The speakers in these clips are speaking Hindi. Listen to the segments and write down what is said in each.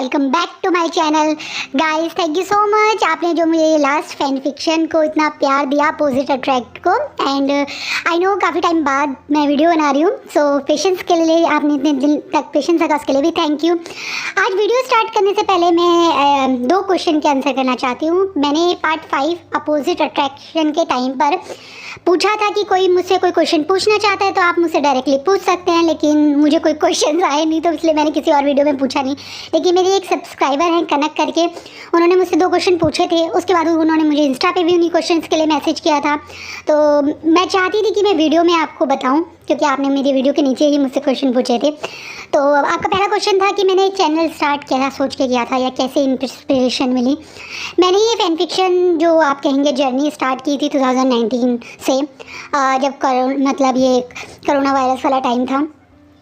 Welcome back to my channel guys. Thank you so much, आपने जो मुझे लास्ट फैन फिक्शन को इतना प्यार दिया, अपोजिट अट्रैक्ट को। एंड आई नो काफ़ी टाइम बाद मैं वीडियो बना रही हूँ, सो पेशेंस के लिए, आपने इतने दिन तक पेशेंस रखा उसके लिए भी थैंक यू। आज वीडियो स्टार्ट करने से पहले मैं 2 क्वेश्चन के आंसर करना चाहती हूँ। मैंने पार्ट 5 अपोजिट अट्रैक्शन के टाइम पर पूछा था कि कोई मुझसे कोई क्वेश्चन पूछना चाहता है तो आप मुझसे डायरेक्टली पूछ सकते हैं, लेकिन मुझे कोई क्वेश्चन आए नहीं, तो इसलिए मैंने किसी और वीडियो में पूछा नहीं। लेकिन मेरी एक सब्सक्राइबर हैं कनक करके, उन्होंने मुझसे 2 क्वेश्चन पूछे थे। उसके बाद उन्होंने मुझे इंस्टा पे भी उन्हीं क्वेश्चंस के लिए मैसेज किया था, तो मैं चाहती थी कि मैं वीडियो में आपको बताऊँ, क्योंकि आपने मेरी वीडियो के नीचे ही मुझसे क्वेश्चन पूछे थे। तो आपका पहला क्वेश्चन था कि मैंने चैनल स्टार्ट क्या सोच के किया था या कैसे इंस्पिरेशन मिली। मैंने ये फैन फिक्शन जो आप कहेंगे जर्नी स्टार्ट की थी 2019 से, जब मतलब ये कोरोना वायरस वाला टाइम था,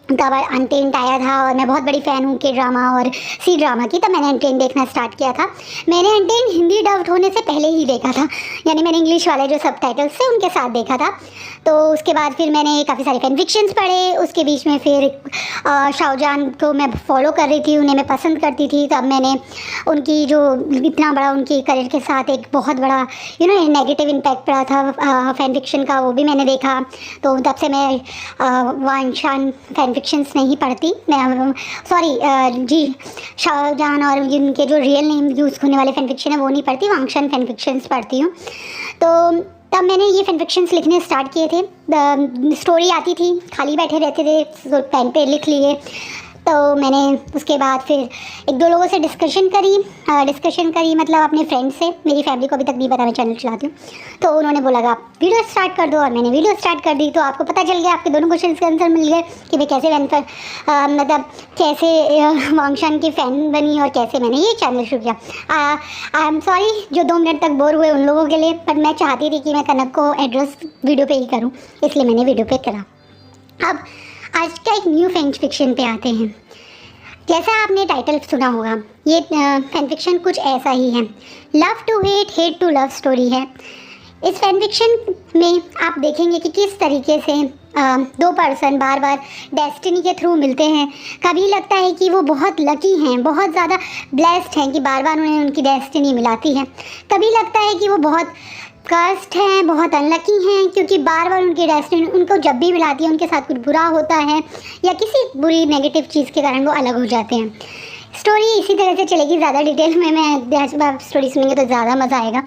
तब अनटेंट आया था और मैं बहुत बड़ी फ़ैन हूँ के ड्रामा और सी ड्रामा की, तब मैंने अनटेंट देखना स्टार्ट किया था। मैंने अनटेंट हिंदी डब्ड होने से पहले ही देखा था, यानी मैंने इंग्लिश वाले जो सबटाइटल्स थे उनके साथ देखा था। तो उसके बाद फिर मैंने काफ़ी सारे फैन फिक्शंस पढ़े। उसके बीच में फिर शाहजहान को मैं फॉलो कर रही थी, उन्हें मैं पसंद करती थी। तब मैंने उनकी जो इतना बड़ा उनकी करियर के साथ एक बहुत बड़ा नेगेटिव इम्पैक्ट पड़ा था फैन फिक्शन का, वो भी मैंने देखा। तो तब से मैं वांशान फैन फिक्शंस नहीं पढ़ती, मैं शाहजहान और जिनके जो रियल नेम यूज़ होने वाले फैन फिक्शन है वो नहीं पढ़ती, वांशान फैन फिक्शंस पढ़ती हूँ। तो तब मैंने ये फैन फिक्शंस लिखने स्टार्ट किए थे। स्टोरी आती थी, खाली बैठे रहते थे तो पेन पे लिख लिए। तो मैंने उसके बाद फिर 1-2 लोगों से डिस्कशन करी मतलब अपने फ्रेंड्स से। मेरी फैमिली को अभी तक नहीं पता मैं चैनल चलाती हूँ, तो उन्होंने बोला कि आप वीडियो स्टार्ट कर दो, और मैंने वीडियो स्टार्ट कर दी। तो आपको पता चल गया, आपके दोनों क्वेश्चन के आंसर मिल गए कि मैं कैसे मतलब कैसे वांशान की फ़ैन बनी और कैसे मैंने ये चैनल शुरू किया। आई एम सॉरी जो 2 मिनट तक बोर हुए उन लोगों के लिए, पर मैं चाहती थी कि मैं कनक को एड्रेस वीडियो पे ही करूं, इसलिए मैंने वीडियो पे करा। अब आज का एक न्यू फैन फिक्शन पे आते हैं। जैसा आपने टाइटल सुना होगा, ये फैन फिक्शन कुछ ऐसा ही है, love to hate, hate to love story है। इस फैन फिक्शन में आप देखेंगे कि किस तरीके से 2 पर्सन बार बार डेस्टिनी के थ्रू मिलते हैं। कभी लगता है कि वो बहुत लकी हैं, बहुत ज़्यादा ब्लेस्ड हैं कि बार बार उन्हें उनकी डेस्टिनी मिलाती है। कभी लगता है कि वो बहुत कर्स्ड हैं, बहुत अनलकी हैं, क्योंकि बार बार उनकी डेस्टिनी उनको जब भी मिलाती है उनके साथ कुछ बुरा होता है या किसी बुरी नेगेटिव चीज़ के कारण वो अलग हो जाते हैं। स्टोरी इसी तरह से चलेगी, ज़्यादा डिटेल में मैं स्टोरी सुनेंगे तो ज़्यादा मज़ा आएगा।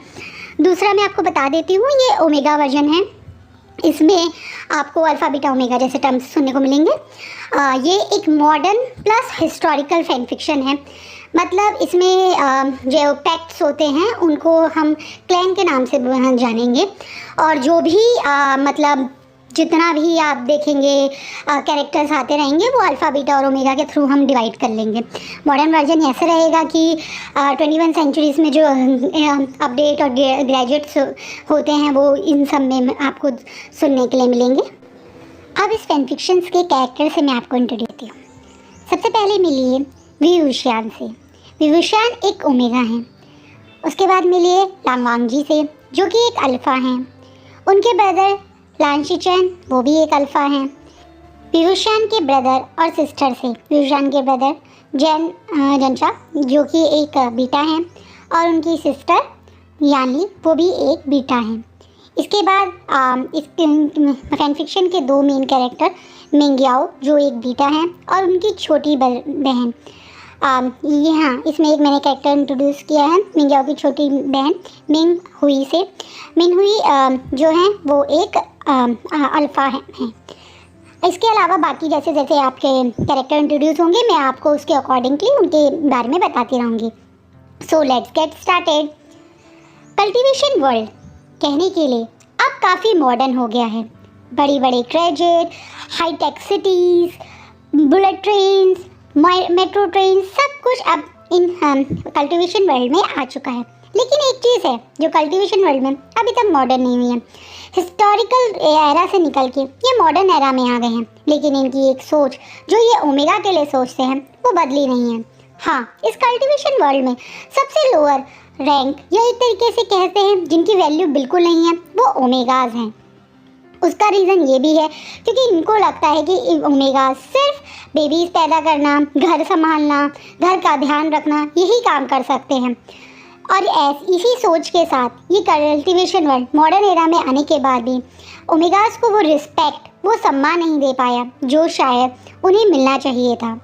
दूसरा मैं आपको बता देती हूँ, ये ओमेगा वर्जन है। इसमें आपको अल्फ़ा बीटा ओमेगा जैसे टर्म्स सुनने को मिलेंगे। ये एक modern plus historical fan fiction है। मतलब इसमें जो पैक्ट्स होते हैं उनको हम क्लैन के नाम से जानेंगे, और जो भी मतलब जितना भी आप देखेंगे कैरेक्टर्स आते रहेंगे वो अल्फ़ा बीटा और ओमेगा के थ्रू हम डिवाइड कर लेंगे। मॉडर्न वर्जन ऐसा रहेगा कि 21 सेंचुरीज़ में जो अपडेट और ग्रेजुएट्स होते हैं वो इन सब में आपको सुनने के लिए मिलेंगे। अब इस फैन फिक्शंस के कैरेक्टर से मैं आपको इंट्रोड्यूस करती हूँ। सबसे पहले मिलिए विभूषण से। विभूषण एक ओमेगा हैं। उसके बाद मिलिए लांगवांगजी से, जो कि एक अल्फ़ा हैं। उनके ब्रदर लांशीचैन, वो भी एक अल्फ़ा हैं। विभूषण के ब्रदर और सिस्टर से, विभूषण के ब्रदर जनचा, जो कि एक बीटा हैं, और उनकी सिस्टर यानली, वो भी एक बीटा हैं। इसके बाद इस फैन फिक्शन के 2 मेन कैरेक्टर, मिंगयाओ जो एक बीटा हैं, और उनकी छोटी बहन इसमें एक मैंने कैरेक्टर इंट्रोड्यूस किया है, मिंगयाओ की छोटी बहन मिंग हुई से। मिंग हुई जो हैं वो एक अल्फ़ा हैं। इसके अलावा बाकी जैसे जैसे आपके कैरेक्टर इंट्रोड्यूस होंगे मैं आपको उसके अकॉर्डिंगली उनके बारे में बताती रहूँगी। So let's get started. Cultivation world कहने के लिए अब काफ़ी मॉडर्न हो गया है। बड़ी बड़ी ट्रेजेड, high tech cities, bullet trains, metro train, सब कुछ अब इन कल्टीवेशन वर्ल्ड में आ चुका है। लेकिन एक चीज़ है जो कल्टीवेशन वर्ल्ड में अभी तक मॉडर्न नहीं हुई है। हिस्टोरिकल एरा से निकल के ये मॉडर्न एरा में आ गए हैं, लेकिन इनकी एक सोच जो ये ओमेगा के लिए सोचते हैं वो बदली नहीं है। हाँ, इस कल्टीवेशन वर्ल्ड में सबसे लोअर रैंक या एक तरीके से कहते हैं जिनकी वैल्यू बिल्कुल नहीं है, वो ओमेगाज हैं। उसका रीज़न ये भी है क्योंकि इनको लगता है कि ओमेगा सिर्फ बेबीज़ पैदा करना, घर संभालना, घर का ध्यान रखना यही काम कर सकते हैं। और इसी सोच के साथ ये कल्टिवेशन वर्ल्ड मॉडर्न एरा में आने के बाद भी ओमेगास को वो रिस्पेक्ट, वो सम्मान नहीं दे पाया जो शायद उन्हें मिलना चाहिए था।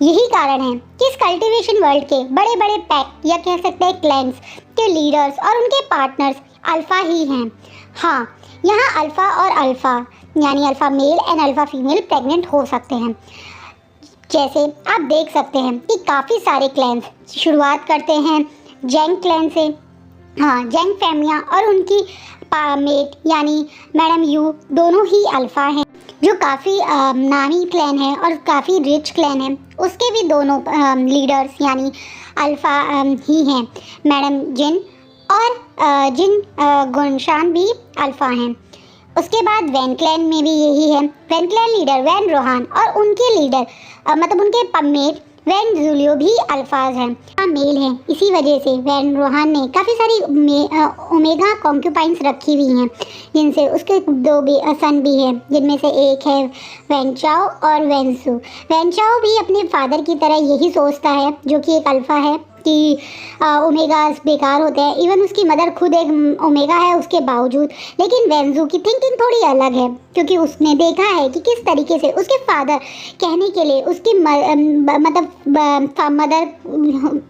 यही कारण है कि इस कल्टिवेशन वर्ल्ड के बड़े बड़े पैक या कह सकते हैं क्लैंस के लीडर्स और उनके पार्टनर्स अल्फ़ा ही हैं। हाँ, यहाँ अल्फ़ा और अल्फ़ा यानी alpha male and alpha female pregnant हो सकते हैं। जैसे आप देख सकते हैं कि काफ़ी सारे क्लैंस शुरुआत करते हैं जैंग क्लैन से। हाँ, जैंग फैमिलियाँ और उनकी मेट यानी मैडम यू दोनों ही अल्फ़ा हैं, जो काफ़ी नामी क्लैन है और काफ़ी रिच क्लैन है। उसके भी दोनों लीडर्स यानी अल्फ़ा ही हैं, मैडम जिन और जिन गुनशान भी अल्फ़ा हैं। उसके बाद वैन क्लैन में भी यही है। वैन क्लैन लीडर वैन रोहान और उनके लीडर मतलब उनके मेट वैन जूलियो भी अल्फाज हैं, मेल हैं। इसी वजह से वैन रोहान ने काफ़ी सारी ओमेगा कॉन्क्यूपाइंस रखी हुई हैं, जिनसे उसके दो सन भी हैं, जिनमें से एक है वैन चाओ और वैन सू। वैन चाओ भी अपने फादर की तरह यही सोचता है, जो कि एक अल्फ़ा है, कि ओमेगास बेकार होते हैं। इवन उसकी मदर खुद एक ओमेगा है उसके बावजूद। लेकिन वेंजू की थिंकिंग थोड़ी अलग है, क्योंकि उसने देखा है कि किस तरीके से उसके फादर कहने के लिए उसकी मदर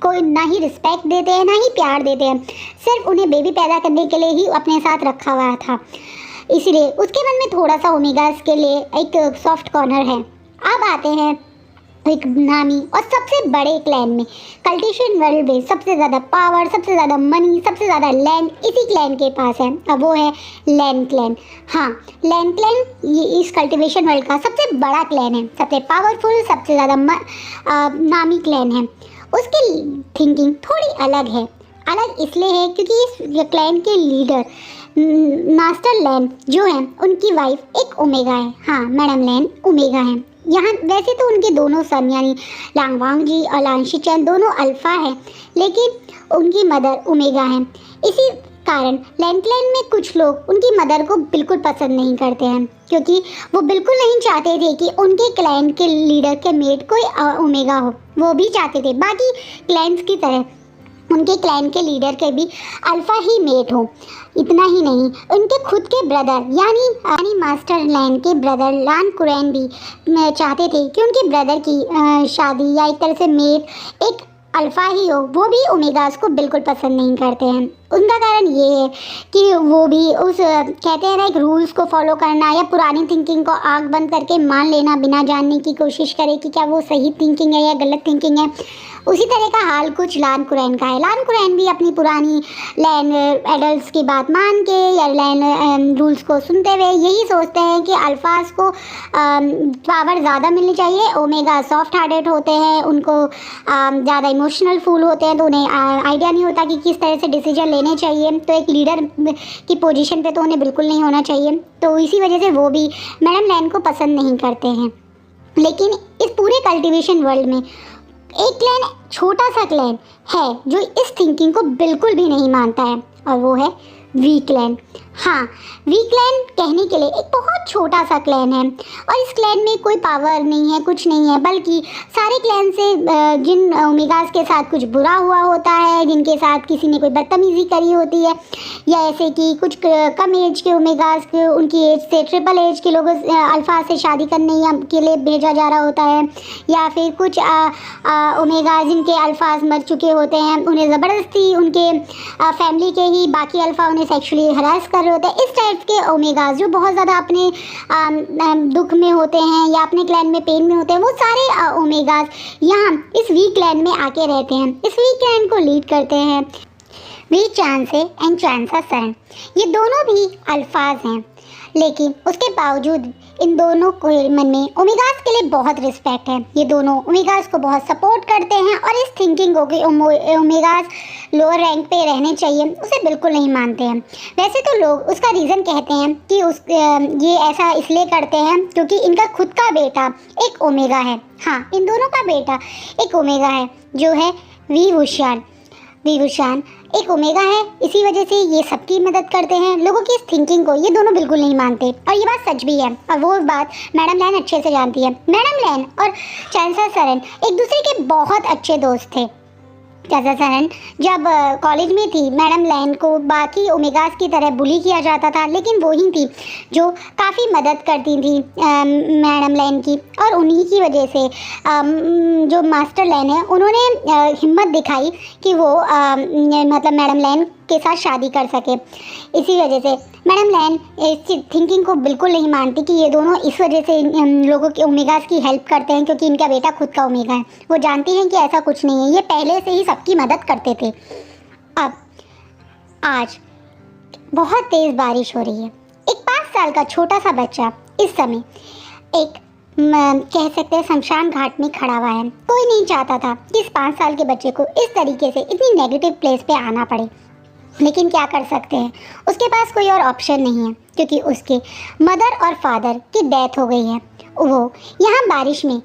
को ना ही रिस्पेक्ट देते हैं ना ही प्यार देते हैं, सिर्फ उन्हें बेबी पैदा करने के लिए ही अपने साथ रखा हुआ था। इसलिए उसके मन में थोड़ा सा ओमेगास के लिए एक सॉफ्ट कॉर्नर है। अब आते हैं एक नामी और सबसे बड़े क्लैन में। कल्टिवेशन वर्ल्ड में सबसे ज़्यादा पावर, सबसे ज़्यादा मनी, सबसे ज़्यादा लैंड इसी क्लैन के पास है। अब वो है लैंड क्लैन। हाँ, लैंड क्लैन ये इस कल्टिवेशन वर्ल्ड का सबसे बड़ा क्लैन है, सबसे पावरफुल, सबसे ज़्यादा नामी क्लैन है। उसकी थिंकिंग थोड़ी अलग है। अलग इसलिए है क्योंकि इस क्लैन के लीडर मास्टर लैन जो हैं, उनकी वाइफ एक ओमेगा है। हाँ, मैडम लैन ओमेगा है। यहाँ वैसे तो उनके दोनों सन यानी लांगवांग जी और लांगशी चैन दोनों अल्फ़ा हैं, लेकिन उनकी मदर ओमेगा हैं। इसी कारण लैंडक्लैन में कुछ लोग उनकी मदर को बिल्कुल पसंद नहीं करते हैं, क्योंकि वो बिल्कुल नहीं चाहते थे कि उनके क्लैन के लीडर के मेट कोई ओमेगा हो। वो भी चाहते थे बाकी क्लैन्स की तरह उनके क्लैन के लीडर के भी अल्फ़ा ही मेट हो। इतना ही नहीं, उनके खुद के ब्रदर यानी मास्टर लैन के ब्रदर लान कुरैन भी चाहते थे कि उनके ब्रदर की शादी या एक तरह से मेट एक अल्फ़ा ही हो। वो भी ओमेगास को बिल्कुल पसंद नहीं करते हैं। उनका कारण ये है कि वो भी उस कहते हैं ना, एक रूल्स को फॉलो करना या पुरानी थिंकिंग को आँख बंद करके मान लेना बिना जानने की कोशिश करे कि क्या वो सही थिंकिंग है या गलत थिंकिंग है। उसी तरह का हाल कुछ लान कुरैन का है। लान कुरैन भी अपनी पुरानी लैंड एडल्ट्स की बात मान के या लैंड रूल्स को सुनते हुए यही सोचते हैं कि अल्फाज को पावर ज़्यादा मिलनी चाहिए। ओमेगा सॉफ्ट हार्टेड होते हैं, उनको ज़्यादा इमोशनल फूल होते हैं, तो उन्हें आइडिया नहीं होता कि किस तरह से डिसीजन लेने चाहिए। तो एक लीडर की पोजीशन पे तो उन्हें बिल्कुल नहीं होना चाहिए। तो इसी वजह से वो भी मैडम लैंड को पसंद नहीं करते हैं। लेकिन इस पूरे कल्टिवेशन वर्ल्ड में एक क्लैन, छोटा सा क्लैन है जो इस थिंकिंग को बिल्कुल भी नहीं मानता है, और वो है वी क्लैन। हाँ, वी क्लैन कहने के लिए एक बहुत छोटा सा क्लैन है, और इस क्लैन में कोई पावर नहीं है, कुछ नहीं है, बल्कि सारे क्लैन से जिन ओमेगास के साथ कुछ बुरा हुआ होता है, जिनके साथ किसी ने कोई बदतमीज़ी करी होती है, या ऐसे कि कुछ कम एज के ओमेगास के उनकी एज से ट्रिपल एज के लोगों अल्फ़ा से शादी करने के लिए भेजा जा रहा होता है, या फिर कुछ ओमेगा जिनके अल्फ़ाज मर चुके होते हैं, उन्हें ज़बरदस्ती उनके फैमिली के ही बाकी अल्फ़ा उन्हें सेक्सुअली हरास कर रहे होते हैं। इस टाइप के ओमेगास जो बहुत ज़्यादा अपने दुख में होते हैं या अपने क्लैन में पेन में होते हैं, वो सारे ओमेगास यहाँ इस वी क्लैन में आके रहते हैं। इस वी क्लैन को लीड करते हैं वी चांसे एंड चांसा सन। ये दोनों भी अल्फाज हैं, लेकिन उसके बावजूद इन दोनों को मन में ओमेगास के लिए बहुत रिस्पेक्ट है। ये दोनों ओमेगास को बहुत सपोर्ट करते हैं, और इस थिंकिंग को कि ओमेगास लोअर रैंक पे रहने चाहिए उसे बिल्कुल नहीं मानते हैं। वैसे तो लोग उसका रीज़न कहते हैं कि ये ऐसा इसलिए करते हैं क्योंकि इनका खुद का बेटा एक ओमेगा है। हाँ, इन दोनों का बेटा एक ओमेगा है जो है वी वुशियान। विभूषण एक ओमेगा है, इसी वजह से ये सबकी मदद करते हैं। लोगों की इस थिंकिंग को ये दोनों बिल्कुल नहीं मानते और ये बात सच भी है और वो बात मैडम लैन अच्छे से जानती है। मैडम लैन और चांसलर सरन एक दूसरे के बहुत अच्छे दोस्त थे। चाचा सरन जब कॉलेज में थी, मैडम लैन को बाकी ओमेगास की तरह बुली किया जाता था, लेकिन वो ही थी जो काफ़ी मदद करती थी मैडम लैन की। और उन्हीं की वजह से जो मास्टर लैन है उन्होंने हिम्मत दिखाई कि वो मतलब मैडम लैन के साथ शादी कर सके। इसी वजह से मैडम लैन इस थिंकिंग को बिल्कुल नहीं मानती कि ये दोनों इस वजह से लोगों के ओमेगास की हेल्प करते हैं क्योंकि इनका बेटा खुद का ओमेगा है। वो जानती हैं कि ऐसा कुछ नहीं है, ये पहले से ही सबकी मदद करते थे। अब आज बहुत तेज़ बारिश हो रही है। एक 5 साल का छोटा सा बच्चा इस समय एक कह सकते हैं शमशान घाट में खड़ा हुआ है। कोई नहीं चाहता था कि इस 5 साल के बच्चे को इस तरीके से इतनी नेगेटिव प्लेस पे आना पड़े, लेकिन क्या कर सकते हैं, उसके पास कोई और ऑप्शन नहीं है क्योंकि उसके मदर और फादर की डेथ हो गई है। वो यहाँ बारिश में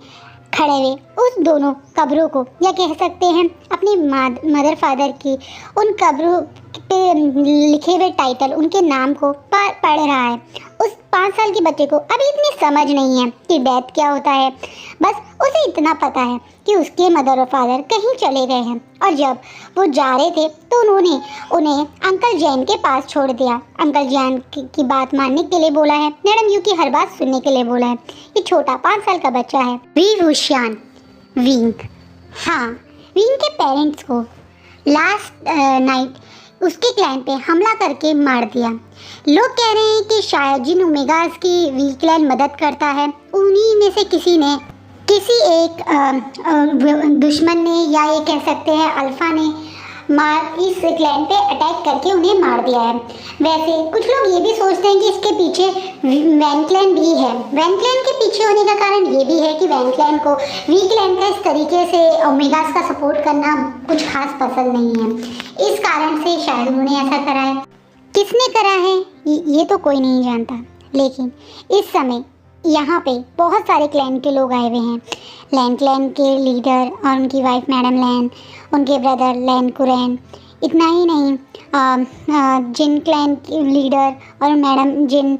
खड़े हुए उस दोनों कब्रों को, या कह सकते हैं अपनी मदर फादर की उन कब्रों पे लिखे हुए टाइटल, उनके नाम को पढ़ रहा है। उस 5 साल के बच्चे को अभी इतनी समझ नहीं है कि डेथ क्या होता है, बस उसे इतना पता है कि उसके मदर और फादर कहीं चले गए हैं और जब वो जा रहे थे तो उन्होंने उन्हें अंकल जैन के पास छोड़ दिया। अंकल जैन की बात मानने के लिए बोला है, मैडम यू की हर बात सुनने के लिए बोला है। ये छोटा 5 साल का बच्चा है विभूषण विंग। हाँ, विंग के पेरेंट्स को लास्ट नाइट उसके क्लैन पे हमला करके मार दिया। लोग कह रहे हैं कि शायद जिन ओमेगास की वी क्लैन मदद करता है उन्हीं में से किसी एक दुश्मन ने, या ये कह सकते हैं अल्फा ने इस क्लैन पे अटैक करके उन्हें मार दिया है। वैसे कुछ लोग ये भी सोचते हैं कि इसके पीछे वैन क्लैन भी है। वैन क्लैन के पीछे होने का कारण ये भी है कि वैन क्लैन को वी क्लैन का इस तरीके से ओमेगास का सपोर्ट करना कुछ खास पसंद नहीं है। इस कारण से शायद उन्होंने ऐसा करा है। किसने करा है ये तो कोई नहीं जानता, लेकिन इस समय यहाँ पे बहुत सारे क्लैन के लोग आए हुए हैं। लैन क्लैन के लीडर और उनकी वाइफ मैडम लैन, उनके ब्रदर लैन कुरैन। इतना ही नहीं, जिन क्लैन के लीडर और मैडम जिन,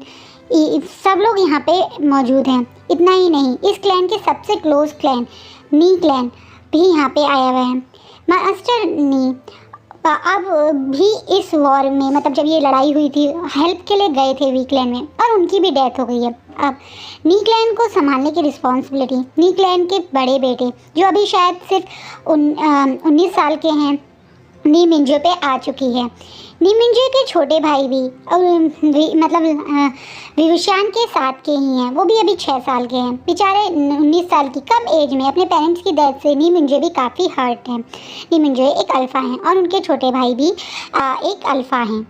सब लोग यहाँ पे मौजूद हैं। इतना ही नहीं, इस क्लैन के सबसे क्लोज क्लैन नी क्लैन भी यहाँ पे आया हुआ है। मास्टर नी अब भी इस वॉर में, मतलब जब ये लड़ाई हुई थी, हेल्प के लिए गए थे वी क्लैन में और उनकी भी डेथ हो गई है। अब नी क्लैन को संभालने की रिस्पॉन्सिबिलिटी नी क्लैन के बड़े बेटे, जो अभी शायद सिर्फ 19 साल के हैं, नी मिंजो पे आ चुकी है। नी मिंजो के छोटे भाई भी और मतलब विभूषण के साथ के ही हैं, वो भी अभी 6 साल के हैं। बेचारे 19 साल की कम एज में अपने पेरेंट्स की डेथ से नी मिंजो भी काफ़ी हर्ट हैं। नी मिंजो एक अल्फ़ा हैं और उनके छोटे भाई भी एक अल्फ़ा हैं।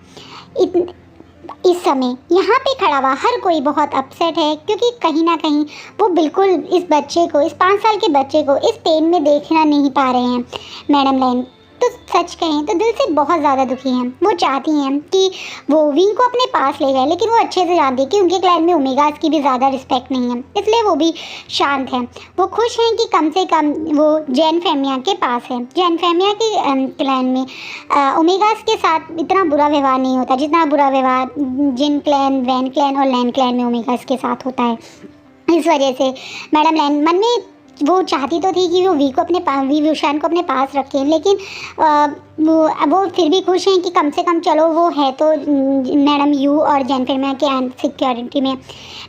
इस समय यहाँ पे खड़ा हुआ हर कोई बहुत अपसेट है क्योंकि कहीं ना कहीं वो बिल्कुल इस बच्चे को, इस 5 साल के बच्चे को इस पेन में देखना नहीं पा रहे हैं। मैडम लैन तो सच कहें तो दिल से बहुत ज़्यादा दुखी हैं। वो चाहती हैं कि वो विंग को अपने पास ले जाए, लेकिन वो अच्छे से जानती है कि उनके क्लैन में ओमेगास की भी ज़्यादा रिस्पेक्ट नहीं है, इसलिए वो भी शांत हैं। वो खुश हैं कि कम से कम वो जैन फैमिया के पास है। जैन फैमिया के क्लैन में ओमेगास के साथ इतना बुरा व्यवहार नहीं होता जितना बुरा व्यवहार जिन क्लैन, वैन क्लैन और लैन क्लैन में ओमेगास के साथ होता है। इस वजह से मैडम लैन मन में वो चाहती तो थी कि वो विभूषण को अपने पास रखें, लेकिन वो फिर भी खुश हैं कि कम से कम चलो वो है तो मैडम यू और जैन फैमिया के सिक्योरिटी में।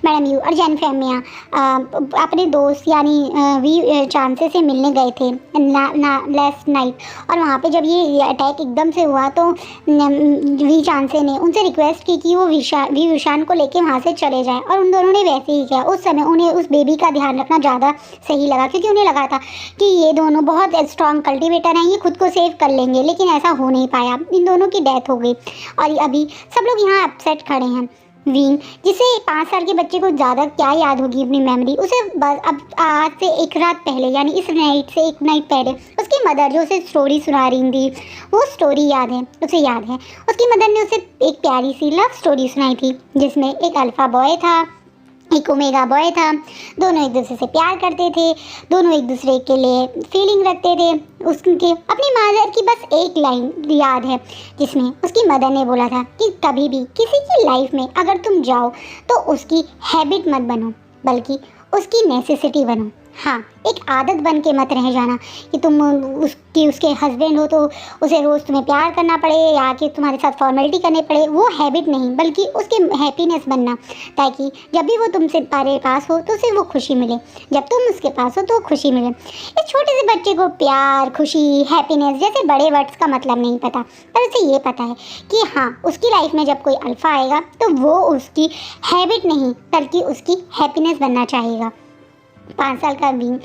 मैडम यू और जैन फैमिया अपने दोस्त यानी वी चांसे से मिलने गए थे लास्ट नाइट, और वहाँ पे जब ये अटैक एकदम से हुआ तो वी चांसे ने उनसे रिक्वेस्ट की कि वो विभूषण को लेके वहाँ से चले जाएं, और उन दोनों ने वैसे ही किया। उस समय उन्हें उस बेबी का ध्यान रखना ज़्यादा सही लगा क्योंकि उन्हें लगा था कि ये दोनों बहुत स्ट्रॉन्ग कल्टिवेटर हैं, ये खुद को सेव कर लेंगे, लेकिन ऐसा हो नहीं पाया। इन दोनों की डेथ हो गई और अभी सब लोग यहाँ अपसेट खड़े हैं। विंग, जिसे 5 साल के बच्चे को ज़्यादा क्या याद होगी अपनी मेमोरी, उसे बस अब आज से एक रात पहले यानी इस नाइट से एक नाइट पहले उसकी मदर जो उसे स्टोरी सुना रही थी वो स्टोरी याद है, उसे याद है। उसकी मदर ने उसे एक प्यारी सी लव स्टोरी सुनाई थी जिसमें एक अल्फ़ा बॉय था एक ओमेगा बॉय था। दोनों एक दूसरे से प्यार करते थे, दोनों एक दूसरे के लिए फीलिंग रखते थे। उसके अपनी मदर की बस एक लाइन याद है जिसमें उसकी मदर ने बोला था कि कभी भी किसी की लाइफ में अगर तुम जाओ तो उसकी हैबिट मत बनो बल्कि उसकी नेसेसिटी बनो। हाँ, एक आदत बन के मत रह जाना कि तुम उसके हस्बैंड हो तो उसे रोज़ तुम्हें प्यार करना पड़े या कि तुम्हारे साथ फॉर्मेलिटी करने पड़े, वो हैबिट नहीं बल्कि उसके हैप्पीनेस बनना, ताकि जब भी वो तुमसे तुम्हारे पास हो तो उसे वो खुशी मिले, जब तुम उसके पास हो तो खुशी मिले। इस छोटे से बच्चे को प्यार, खुशी, हैप्पीनेस जैसे बड़े वर्ड्स का मतलब नहीं पता, पर उसे ये पता है कि हाँ, उसकी लाइफ में जब कोई अल्फ़ा आएगा तो वो उसकी हैबिट नहीं बल्कि उसकी हैप्पीनेस बनना चाहेगा। 5 साल का विंग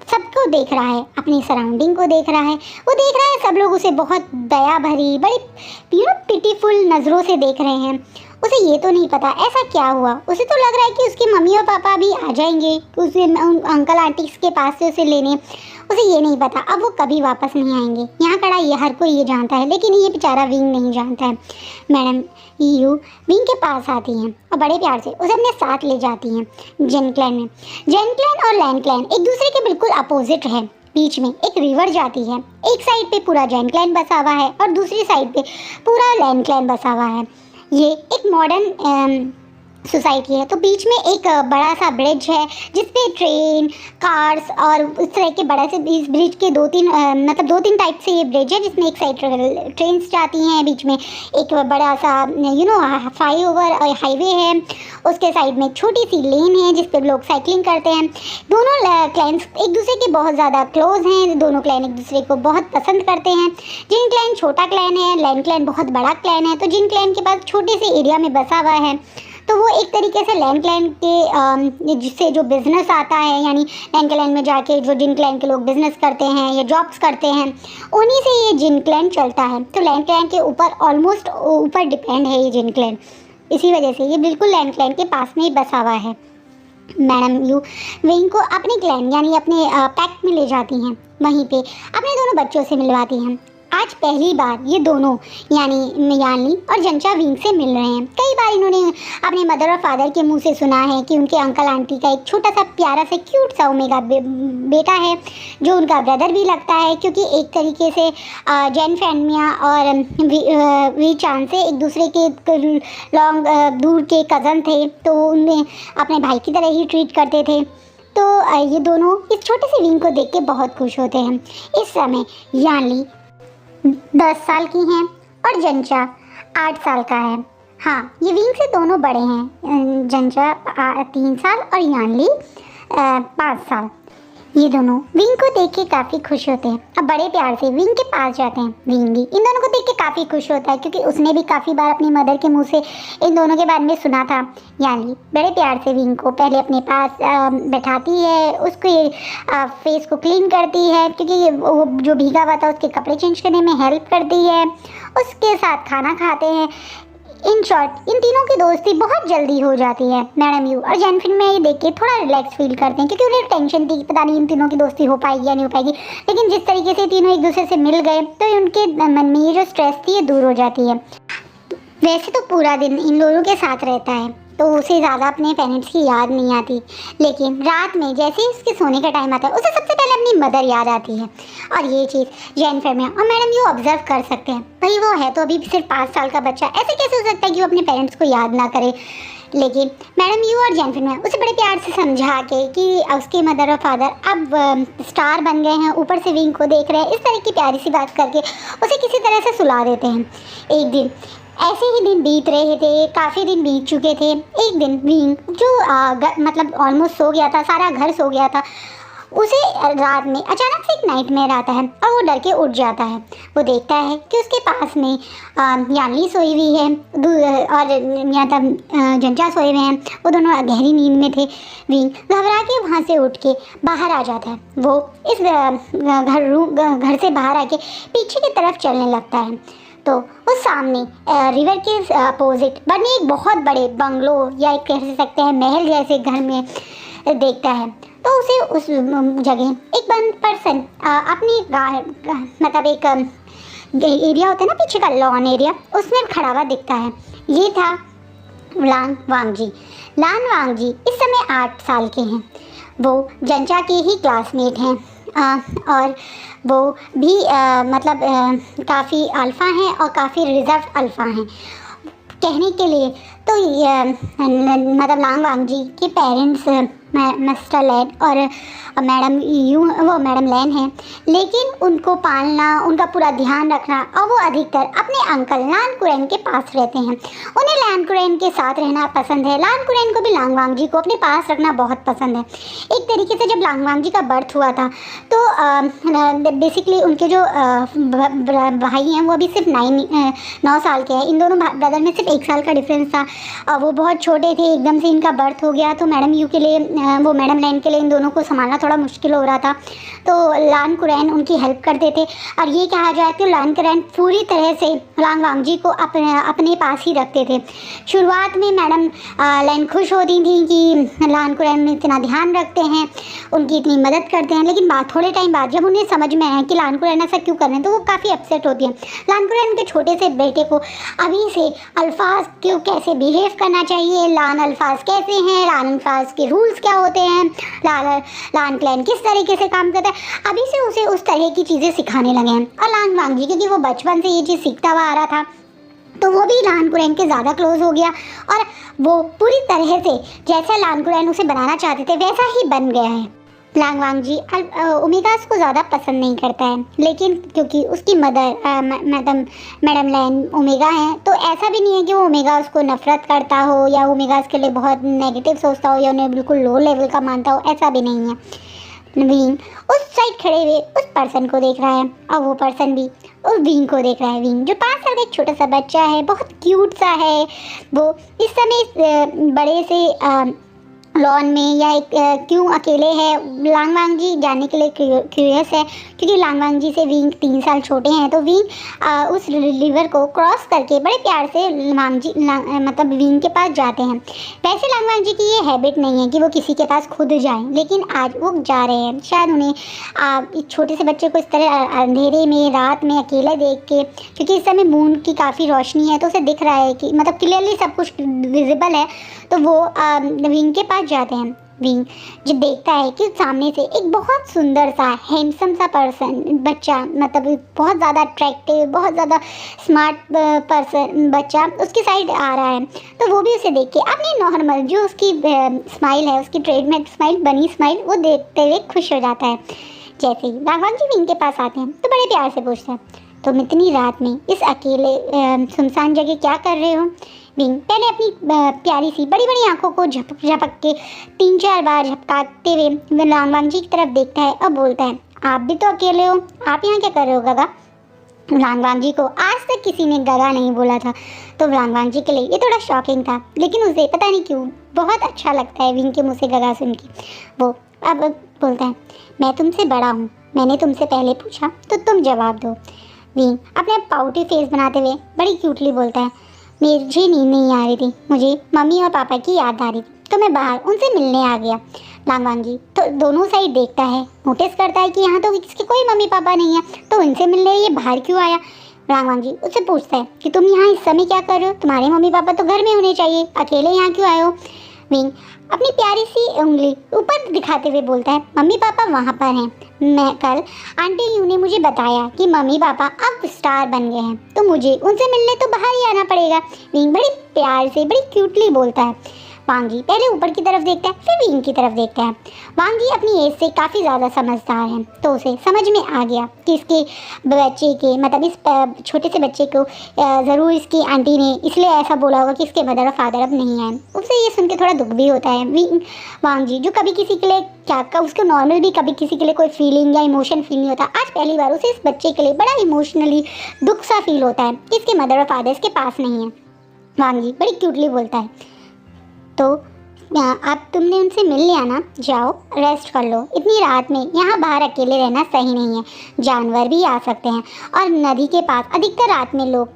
सबको देख रहा है, अपनी सराउंडिंग को देख रहा है, वो देख रहा है सब लोग उसे बहुत दया भरी, बड़ी पिटीफुल नज़रों से देख रहे हैं। उसे ये तो नहीं पता ऐसा क्या हुआ, उसे तो लग रहा है कि उसकी मम्मी और पापा भी आ जाएंगे उसे अंकल आंटी के पास से उसे लेने। उसे ये नहीं पता अब वो कभी वापस नहीं आएंगे। यहाँ खड़ा ये हर कोई ये जानता है, लेकिन ये बेचारा विंग नहीं जानता है। मैडम यू विंग के पास आती हैं और बड़े प्यार से उसे अपने साथ ले जाती हैं जेन क्लैन में। जेन क्लैन और लैन क्लैन एक दूसरे के बिल्कुल अपोजिट है। बीच में एक रिवर जाती है, एक साइड पे पूरा जेन क्लैन बसा हुआ है और दूसरी साइड पे पूरा लैन क्लैन बसा हुआ है। ये एक मॉडर्न सोसाइटी है, तो बीच में एक बड़ा सा ब्रिज है जिसपे ट्रेन, कार्स और उस तरह के बड़ा से इस ब्रिज के दो तीन टाइप से ये ब्रिज है, जिसमें एक साइड ट्रेन जाती हैं, बीच में एक बड़ा सा फ्लाईओवर हाईवे है, उसके साइड में छोटी सी लेन है जिस पर लोग साइकिलिंग करते हैं। दोनों क्लैन्स एक दूसरे के बहुत ज़्यादा क्लोज हैं, दोनों क्लैन एक दूसरे को बहुत पसंद करते हैं। जिन क्लैन छोटा क्लैन है, लैन क्लैन बहुत बड़ा क्लैन है, तो जिन क्लैन के पास छोटे से एरिया में बसा हुआ है तो वो एक तरीके से लैन क्लैन के जिससे जो बिज़नेस आता है, यानी लैन क्लैन में जाके जो जिन क्लैन के लोग बिज़नेस करते हैं या जॉब्स करते हैं उन्हीं से ये जिन क्लैन चलता है। तो लैन क्लैन के ऊपर ऑलमोस्ट ऊपर डिपेंड है ये जिन क्लैन, इसी वजह से ये बिल्कुल लैन क्लैन के पास में ही बसा हुआ है। मैडम यू विंग को अपने क्लैन यानी अपने पैक्ट में ले जाती हैं, वहीं पे अपने दोनों बच्चों से मिलवाती हैं। आज पहली बार ये दोनों यानी यानली और जंचा विंग से मिल रहे हैं। कई बार इन्होंने अपने मदर और फादर के मुंह से सुना है कि उनके अंकल आंटी का एक छोटा सा प्यारा सा क्यूट सा ओमेगा बेटा है जो उनका ब्रदर भी लगता है, क्योंकि एक तरीके से जैन फैमिया और वी चांद से एक दूसरे के लॉन्ग दूर के कज़न थे, तो उनमें अपने भाई की तरह ही ट्रीट करते थे। तो ये दोनों इस छोटे से विंग को देख के बहुत खुश होते हैं। इस समय यानली 10 साल की हैं और जंचा 8 साल का है। हाँ, ये विंग से दोनों बड़े हैं, जंचा 3 साल और यानली 5 साल। ये दोनों विंग को देख के काफ़ी खुश होते हैं। अब बड़े प्यार से विंग के पास जाते हैं। विंग भी इन दोनों को देख के काफ़ी खुश होता है, क्योंकि उसने भी काफ़ी बार अपनी मदर के मुंह से इन दोनों के बारे में सुना था। यानी बड़े प्यार से विंग को पहले अपने पास बैठाती है, उसके फेस को क्लीन करती है, क्योंकि वो जो भीगा हुआ था उसके कपड़े चेंज करने में हेल्प करती है, उसके साथ खाना खाते हैं। इन शॉर्ट इन तीनों की दोस्ती बहुत जल्दी हो जाती है। मैडम यू और जेनफिन में ये देख के थोड़ा रिलैक्स फील करते हैं, क्योंकि उन्हें टेंशन थी कि पता नहीं इन तीनों की दोस्ती हो पाएगी या नहीं हो पाएगी, लेकिन जिस तरीके से तीनों एक दूसरे से मिल गए तो उनके मन में ये जो स्ट्रेस थी ये दूर हो जाती है। वैसे तो पूरा दिन इन लोगों के साथ रहता है तो उसे ज़्यादा अपने पेरेंट्स की याद नहीं आती, लेकिन रात में जैसे ही उसके सोने का टाइम आता है उसे सबसे पहले अपनी मदर याद आती है। और ये चीज़ जैन फैमिली और मैडम यू ऑब्जर्व कर सकते हैं। भाई वो है तो अभी सिर्फ 5 साल का बच्चा, ऐसे कैसे हो सकता है कि वो अपने पेरेंट्स को याद ना करे। लेकिन मैडम यू और जैन फैमिली उसे बड़े प्यार से समझा के कि उसके मदर और फादर अब स्टार बन गए हैं, ऊपर से विंग को देख रहे हैं, इस तरह की प्यारी सी बात करके उसे किसी तरह से सुला देते हैं। एक दिन ऐसे ही दिन बीत रहे थे, काफ़ी दिन बीत चुके थे। एक दिन विंग जो मतलब ऑलमोस्ट सो गया था, सारा घर सो गया था, उसे रात में अचानक से एक नाइटमेयर आता है और वो डर के उठ जाता है। वो देखता है कि उसके पास में यानली सोई हुई है और यहाँ तक जंचा सोए हुए हैं, वो दोनों गहरी नींद में थे। विंग घबरा के वहाँ से उठ के बाहर आ जाता है। वो इस घर से बाहर आके पीछे की तरफ चलने लगता है, तो उस सामने रिवर के अपोजिट बने एक बहुत बड़े बंगलो या एक कह सकते हैं महल जैसे घर में देखता है। तो उसे उस जगह एक बंद पर्सन अपनी मतलब एक एरिया होता है ना पीछे का लॉन एरिया, उसमें खड़ा हुआ दिखता है। ये था लान वांगजी। लान वांगजी इस समय 8 साल के हैं। वो जंचा के ही क्लासमेट हैं और वो भी काफ़ी अल्फ़ा हैं और काफ़ी रिज़र्व अल्फ़ा हैं कहने के लिए। तो लान वांगजी के पेरेंट्स मिस्टर लैन और मैडम लैन हैं, लेकिन उनको पालना, उनका पूरा ध्यान रखना और वो अधिकतर अपने अंकल लान कुरैन के पास रहते हैं। उन्हें लान कुरैन के साथ रहना पसंद है। लान कुरैन को भी लान वांगजी को अपने पास रखना बहुत पसंद है। एक तरीके से जब लान वांगजी का बर्थ हुआ था तो बेसिकली उनके जो भाई हैं वो अभी सिर्फ 9 साल के हैं। इन दोनों ब्रदर में सिर्फ 1 साल का डिफरेंस था। वो बहुत छोटे थे, एकदम से इनका बर्थ हो गया। तो मैडम लैन के लिए इन दोनों को संभालना थोड़ा मुश्किल हो रहा था। तो लान कुरैन उनकी हेल्प करते थे और ये कहा जाए कि लान कुरैन पूरी तरह से लान वांगजी को अपने पास ही रखते थे। शुरुआत में मैडम लैन खुश होती थी कि लान कुरैन में इतना ध्यान रखते हैं, उनकी इतनी मदद करते हैं, लेकिन थोड़े टाइम बाद जब उन्हें समझ में आया कि लान कुरैन ऐसा क्यों कर रहे हैं तो वो काफ़ी अपसेट होती हैं। लान कुरैन के छोटे से बेटे को अभी से अल्फाज क्यों कैसे बिहेव करना चाहिए, लान अल्फाज कैसे हैं, लान अल्फाज के रूल्स क्या होते हैं, लान क्लैन किस तरीके से काम करता है, अभी से उसे उस तरह की चीज़ें सिखाने लगे हैं। और लान वांगजी क्योंकि वो बचपन से ये चीज़ सीखता हुआ आ रहा था तो वो भी लान कुरैन के ज़्यादा क्लोज हो गया और वो पूरी तरह से जैसा लान कुरैन उसे बनाना चाहते थे वैसा ही बन गया है। लान वांगजी ओमेगास को ज़्यादा पसंद नहीं करता है, लेकिन क्योंकि उसकी मदर मैडम लैन ओमेगा हैं तो ऐसा भी नहीं है कि वो ओमेगास को नफरत करता हो या ओमेगास के लिए बहुत नेगेटिव सोचता हो या उन्हें बिल्कुल लो लेवल का मानता हो, ऐसा भी नहीं है। विंग उस साइड खड़े हुए उस पर्सन को देख रहा है और वो पर्सन भी उस विंग को देख रहा है। विंग जो 5 साल का एक छोटा सा बच्चा है, बहुत क्यूट सा है। वो इस समय बड़े से लॉन में या क्यों अकेले है लान वांगजी जानने के लिए क्यूरियस है, क्योंकि लान वांगजी से विंग 3 साल छोटे हैं। तो विंग उस रिवर को क्रॉस करके बड़े प्यार से विंग के पास जाते हैं। वैसे लान वांगजी की ये हैबिट नहीं है कि वो किसी के पास खुद जाएं, लेकिन आज वो जा रहे हैं। शायद उन्हें इस छोटे से बच्चे को इस तरह अंधेरे में रात में अकेले देख के, क्योंकि इस समय मून की काफ़ी रोशनी है तो उसे दिख रहा है कि क्लियरली सब कुछ विजिबल है, तो वो विंग के पास जाते हैं। विंग जो देखता है कि सामने से एक बहुत सुंदर सा हैंडसम सा बच्चा, बहुत ज़्यादा अट्रैक्टिव, बहुत ज़्यादा स्मार्ट बच्चा उसकी साइड आ रहा है। तो वो भी उसे देख के अपनी नॉर्मल जो उसकी स्माइल है, उसकी ट्रेडमार्क स्माइल, बनी स्माइल, वो देखते हुए खुश हो जाता है। जैसे ही लान वांगजी विंग के पास आते हैं तो बड़े प्यार से पूछते हैं, तुम इतनी रात में इस अकेले सुनसान जगह क्या कर रहे हो? विंग पहले अपनी प्यारी सी बड़ी बड़ी आंखों को झपक के 3-4 बार झपकाते हुए लान वांगजी की तरफ देखता है और बोलता है, आप भी तो अकेले हो, आप यहाँ क्या कर रहे हो गगा? लान वांगजी को आज तक किसी ने गगा नहीं बोला था, तो लान वांगजी के लिए ये थोड़ा शॉकिंग था, लेकिन उसे पता नहीं क्यों बहुत अच्छा लगता है विंग के मुँह से गगा सुन के। वो अब बोलता है, मैं तुमसे बड़ा हूँ, मैंने तुमसे पहले पूछा तो तुम जवाब दो। विंग अपने पाउटी फेस बनाते हुए बड़ी क्यूटली बोलता है, मुझे नींद नहीं आ रही थी, मुझे मम्मी और पापा की याद आ रही थी तो मैं बाहर उनसे मिलने आ गया। लान वांगजी तो दोनों साइड देखता है, नोटिस करता है कि यहाँ तो इसके कोई मम्मी पापा नहीं है, तो इनसे मिलने ये बाहर क्यों आया? लान वांगजी उससे पूछता है कि तुम यहाँ इस समय क्या कर रहे हो, तुम्हारे मम्मी पापा तो घर में होने चाहिए, अकेले यहाँ क्यों आए हो? विंग अपनी प्यारी सी उंगली ऊपर दिखाते हुए बोलता है, मम्मी पापा वहाँ पर हैं, मैं कल आंटी यू ने मुझे बताया कि मम्मी पापा अब स्टार बन गए हैं, तो मुझे उनसे मिलने तो बाहर ही आना पड़ेगा। विंग बड़ी प्यार से बड़ी क्यूटली बोलता है। वांगजी पहले ऊपर की तरफ देखता है फिर विंग की तरफ देखता है। वांगजी अपनी एज से काफ़ी ज़्यादा समझदार है, तो उसे समझ में आ गया कि इसके बच्चे के इस छोटे से बच्चे को ज़रूर इसकी आंटी ने इसलिए ऐसा बोला होगा कि इसके मदर और फादर अब नहीं आए। उसे ये सुन के थोड़ा दुख भी होता है। वांगजी जो कभी किसी के लिए उसको नॉर्मल भी कभी किसी के लिए कोई फीलिंग या इमोशन फील नहीं होता, आज पहली बार उसे इस बच्चे के लिए बड़ा इमोशनली दुख सा फील होता है कि इसके मदर और फादर इसके पास नहीं है। वांगजी बड़ी क्यूटली बोलता है, तो अब तुमने उनसे मिल लिया ना, जाओ रेस्ट कर लो, इतनी रात में यहाँ बाहर अकेले रहना सही नहीं है, जानवर भी आ सकते हैं और नदी के पास अधिकतर रात में लोग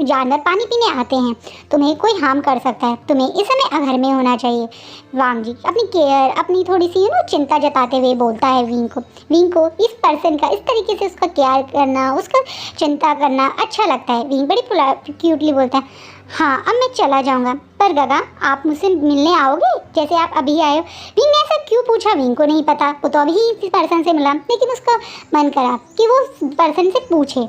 जानवर पानी पीने आते हैं, तुम्हें कोई हार्म कर सकता है, तुम्हें इस समय घर में होना चाहिए। वांगजी अपनी केयर अपनी थोड़ी सी चिंता जताते हुए बोलता है विंग को इस पर्सन का इस तरीके से उसका केयर करना, उसका चिंता करना अच्छा लगता है। विंग बड़ी क्यूटली बोलता है, हाँ अब मैं चला जाऊँगा, पर गगा आप मुझसे मिलने आओगे जैसे आप अभी आए हो? विंग ने ऐसा क्यों पूछा? विंग को नहीं पता, वो तो अभी इस पर्सन से मिला, लेकिन उसका मन करा कि वो पर्सन से पूछे।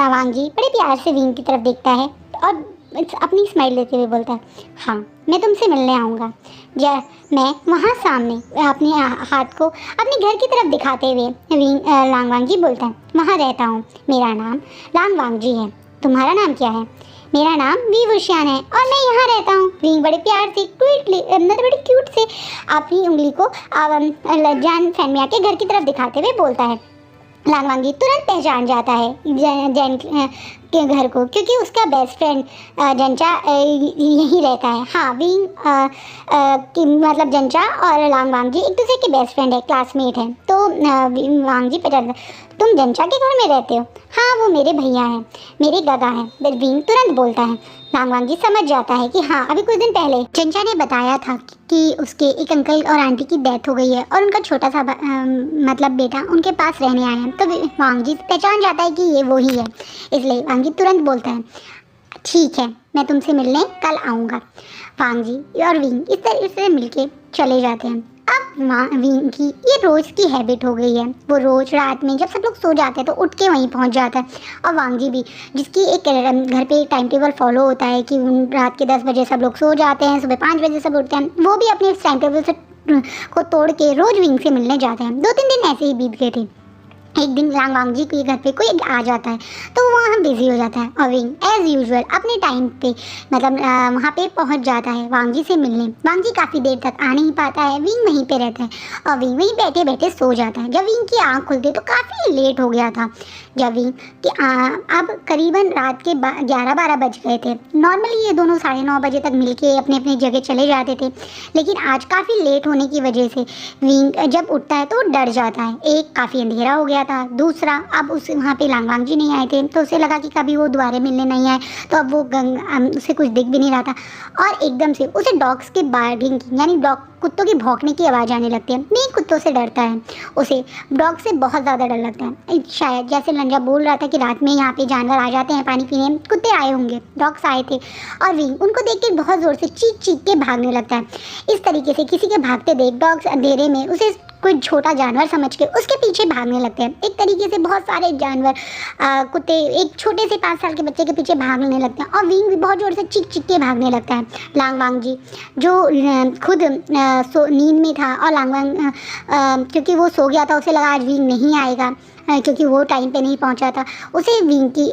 वांग जी बड़े प्यार से विंग की तरफ देखता है और अपनी स्माइल देते हुए बोलता है, हाँ मैं तुमसे मिलने आऊँगा। मैं वहाँ सामने अपने हाथ को अपने घर की तरफ दिखाते हुए लांग वांग जी बोलता है, वहाँ रहता हूँ, मेरा नाम लांग वांग जी है। तुम्हारा नाम क्या है? मेरा नाम वी वुशियान है और मैं यहाँ रहता हूँ। विंग बड़े प्यार से बड़े क्यूट से अपनी उंगली को जान फैमिया के घर की तरफ दिखाते हुए बोलता है। लांग वांग जी तुरंत पहचान जाता है जैन के घर को, क्योंकि उसका बेस्ट फ्रेंड जंचा यहीं रहता है। हाँ विंग मतलब जंचा और लांग वांग जी एक दूसरे के बेस्ट फ्रेंड है, क्लासमेट हैं। तो वांग जी पहचान, तुम जंचा के घर में रहते हो? हाँ वो मेरे भैया हैं, मेरे गगा हैं। विंग तुरंत बोलता है। लांग वांग जी समझ जाता है कि हाँ अभी कुछ दिन पहले जंचा ने बताया था कि उसके एक अंकल और आंटी की डेथ हो गई है और उनका छोटा सा मतलब बेटा उनके पास रहने आया है। तो वांग जी पहचान जाता है कि ये वो ही है, इसलिए वांग जी तुरंत बोलता है, ठीक है मैं तुमसे मिलने कल आऊँगा। वांग जी और विंग इस तरह से मिलके चले जाते हैं। अब विंग की ये रोज़ की हैबिट हो गई है, वो रोज़ रात में जब सब लोग सो जाते हैं तो उठ के वहीं पहुंच जाता है। और वांग जी भी, जिसकी एक घर पे एक टाइम टेबल फॉलो होता है कि रात के 10 बजे सब लोग सो जाते हैं, सुबह 5 बजे सब उठते हैं, वो भी अपने टाइम टेबल से को तोड़ के रोज़ विंग से मिलने जाते हैं। 2-3 दिन ऐसे ही बीत गए थे। एक दिन लांग वांग जी के घर पे कोई आ जाता है तो वहाँ बिजी हो जाता है और विंग एज़ यूजुअल अपने टाइम पे मतलब वहाँ पे पहुँच जाता है वांग जी से मिलने। वांग जी काफ़ी देर तक आ नहीं पाता है, विंग वहीं पे रहता है और विंग वहीं बैठे बैठे सो जाता है। जब विंग की आँख खुलती है तो काफ़ी लेट हो गया था। जब विंग कि अब करीबन रात के 11-12 बज गए थे। नॉर्मली ये दोनों 9:30 बजे तक मिलके अपने अपनी जगह चले जाते थे, लेकिन आज काफ़ी लेट होने की वजह से विंग जब उठता है तो वो डर जाता है। एक काफ़ी अंधेरा हो गया था, दूसरा अब उसे वहाँ पे लांग वांग जी नहीं आए थे तो उसे लगा कि कभी वो दोबारा मिलने नहीं आए, तो अब वो उसे कुछ दिख भी नहीं रहा था। और एकदम से उसे डॉग्स के बार्गिंग की यानी डॉग कुत्तों की भौंकने की आवाज़ आने लगती है। नहीं कुत्तों से डरता है, उसे डॉग से बहुत ज़्यादा डर लगता है। शायद जैसे लंजा बोल रहा था कि रात में यहाँ पे जानवर आ जाते हैं पानी पीने, कुत्ते आए होंगे, डॉग्स आए थे और विंग उनको देख के बहुत ज़ोर से चीख चीख के भागने लगता है। इस तरीके से किसी के भागते देख डॉग्स अंधेरे में उसे कोई छोटा जानवर समझ के उसके पीछे भागने लगते हैं। एक तरीके से बहुत सारे जानवर कुत्ते एक छोटे से 5 साल के बच्चे के पीछे भागने लगते हैं और विंग भी बहुत ज़ोर से चीख चीख के भागने लगता है। लांग वांग जी जो खुद नींद में था और लांग वांग क्योंकि वो सो गया था, उसे लगा आज विंग नहीं आएगा क्योंकि वो टाइम पे नहीं पहुंचा था, उसे विंग की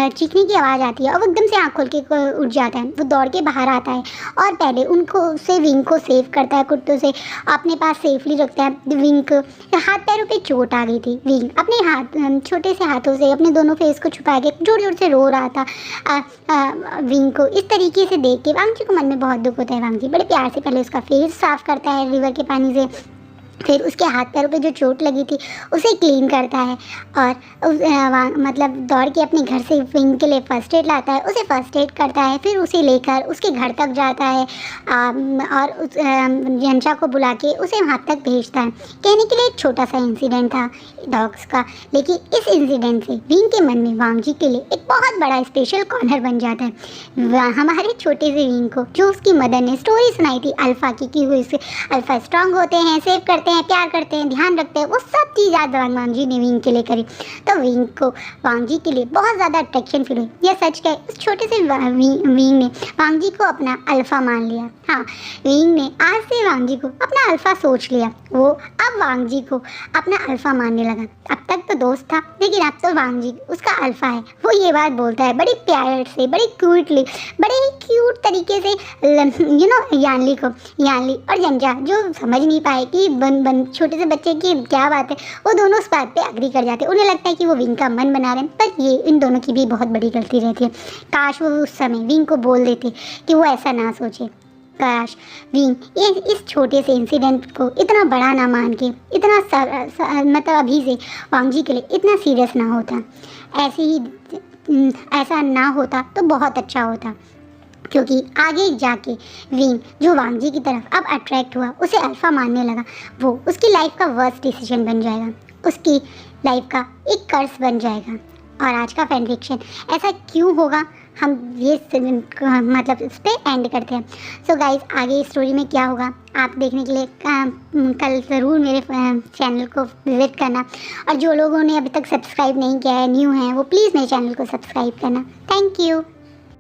चीखने की आवाज़ आती है और वो एकदम से आँख खोल के उठ जाता है। वो दौड़ के बाहर आता है और पहले उनको से विंग को सेव करता है, कुत्तों से अपने पास सेफली रखता है। विंग को हाथ पैरों पे चोट आ गई थी। विंग अपने छोटे से हाथों से अपने दोनों फेस को छुपा के जोर जोर से रो रहा था। विंग को इस तरीके से देख के वांग जी को मन में बहुत दुख होता है। वांग जी बड़े प्यार से पहले उसका फेस साफ करता है रिवर के पानी से, फिर उसके हाथ पैरों पे जो चोट लगी थी उसे क्लीन करता है और मतलब दौड़ के अपने घर से विंग के लिए फ़र्स्ट एड लाता है, उसे फ़र्स्ट एड करता है, फिर उसे लेकर उसके घर तक जाता है और उस जंचा को बुला के उसे वहाँ तक भेजता है। कहने के लिए एक छोटा सा इंसिडेंट था डॉग्स का, लेकिन इस इंसिडेंट से विंग के मन में वांग जी के लिए एक बहुत बड़ा स्पेशल कॉर्नर बन जाता है। हमारे छोटे से विंग को जो उसकी मदर ने स्टोरी सुनाई थी अल्फ़ा की कि वो अल्फ़ा स्ट्रांग होते हैं, सेव करते हैं, प्यार करते हैं, ध्यान रखते हैं, वो सब चीज़ याद वांग जी ने विंग के लिए करी। तो विंग को वांग जी के लिए बहुत ज़्यादा अट्रैक्शन फील हुई। यह सच है, उस छोटे से विंग ने वांग जी को अपना अल्फ़ा मान लिया। हाँ विंग ने आज से वांग जी को अपना अल्फ़ा सोच लिया। वो अब वांग जी को अपना अल्फ़ा मानने लगा। अब तक तो दोस्त था, लेकिन अब तो वांग जी उसका अल्फ़ा है। वो ये बात बोलता है बड़ी प्यार से, बड़ी क्यूटली, बड़े ही क्यूट तरीके से यानली और जंजा जो समझ नहीं पाए कि छोटे से बच्चे की क्या बात है, वो दोनों उस बात पे एग्री कर जाते हैं। उन्हें लगता है कि वो विंग का मन बना रहे हैं, पर ये इन दोनों की भी बहुत बड़ी गलती रहती है। काश वो उस समय विंग को बोल देते कि वो ऐसा ना सोचे। काश विंग इस छोटे से इंसिडेंट को इतना बड़ा ना मान के इतना मतलब अभी से वांग जी के लिए इतना सीरियस ना होता। ऐसा ना होता तो बहुत अच्छा होता, क्योंकि आगे जाके विंग जो वांग जी की तरफ अब अट्रैक्ट हुआ, उसे अल्फ़ा मानने लगा, वो उसकी लाइफ का वर्स्ट डिसीजन बन जाएगा, उसकी लाइफ का एक कर्स बन जाएगा। और आज का फैन फिक्शन ऐसा क्यों होगा, हम ये मतलब इस पर एंड करते हैं। सो गाइज आगे स्टोरी में क्या होगा आप देखने के लिए कल ज़रूर मेरे चैनल को विज़िट करना, और जो लोगों ने अभी तक सब्सक्राइब नहीं किया है, न्यू हैं, वो प्लीज़ मेरे चैनल को सब्सक्राइब करना। Thank you.